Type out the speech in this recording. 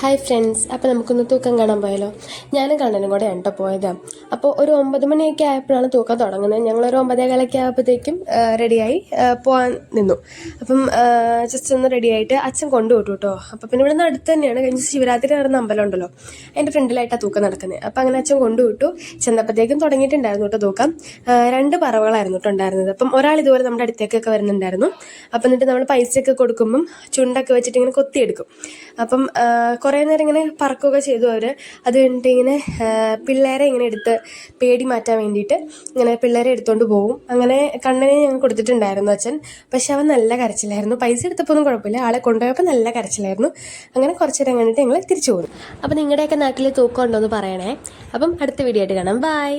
Hi friends, അപ്പോൾ നമുക്കൊന്ന് തൂക്കം കാണാൻ പോയാലോ? ഞാനും കണ്ണനും കൂടെ കേട്ടോ പോയത്. അപ്പോൾ ഒരു 9 മണിയൊക്കെ ആയപ്പോഴാണ് തൂക്കം തുടങ്ങുന്നത്. ഞങ്ങളൊരു 9:15 ആയപ്പോഴത്തേക്കും റെഡിയായി പോകാൻ നിന്നു. അപ്പം ജസ്റ്റ് ഒന്ന് റെഡിയായിട്ട് അച്ഛൻ കൊണ്ടുവിട്ടു കേട്ടോ. അപ്പോൾ പിന്നെ ഇവിടെ നിന്ന് അടുത്ത് തന്നെയാണ്. കഴിഞ്ഞ ശിവരാത്രി നടന്ന അമ്പലം ഉണ്ടല്ലോ, അതിൻ്റെ ഫ്രണ്ടിലായിട്ടാണ് തൂക്കം നടക്കുന്നത്. അപ്പോൾ അങ്ങനെ അച്ഛൻ കൊണ്ടുവിട്ടു. ചെന്നപ്പോഴത്തേക്കും തുടങ്ങിയിട്ടുണ്ടായിരുന്നു കേട്ടോ തൂക്കം. 2 പറവകളായിരുന്നു കേട്ടോ ഉണ്ടായിരുന്നത്. അപ്പം ഒരാൾ ഇതുപോലെ നമ്മുടെ അടുത്തേക്കൊക്കെ വരുന്നുണ്ടായിരുന്നു. അപ്പം എന്നിട്ട് നമ്മൾ പൈസയൊക്കെ കൊടുക്കുമ്പം ചുണ്ടൊക്കെ വെച്ചിട്ട് ഇങ്ങനെ കൊത്തിയെടുക്കും. അപ്പം കുറേ നേരം ഇങ്ങനെ പറക്കുകയൊക്കെ ചെയ്തു അവർ. അത് കഴിഞ്ഞിട്ട് ഇങ്ങനെ പിള്ളേരെ ഇങ്ങനെ എടുത്ത് പേടി മാറ്റാൻ വേണ്ടിയിട്ട് ഇങ്ങനെ പിള്ളേരെ എടുത്തുകൊണ്ട് പോകും. അങ്ങനെ കണ്ണനെ ഞങ്ങൾ കൊടുത്തിട്ടുണ്ടായിരുന്നു അച്ഛൻ. പക്ഷെ അവൻ നല്ല കരച്ചിലായിരുന്നു. പൈസ എടുത്തപ്പോൾ ഒന്നും കുഴപ്പമില്ല, ആളെ കൊണ്ടുപോയപ്പോൾ നല്ല കരച്ചിലായിരുന്നു. അങ്ങനെ കുറച്ച് നേരം കഴിഞ്ഞിട്ട് ഞങ്ങൾ തിരിച്ചു പോകും. അപ്പം നിങ്ങളുടെയൊക്കെ നാട്ടിൽ തൂക്കം ഉണ്ടോ എന്ന് പറയണേ. അപ്പം അടുത്ത വീഡിയോ ആയിട്ട് കാണാം. ബൈ.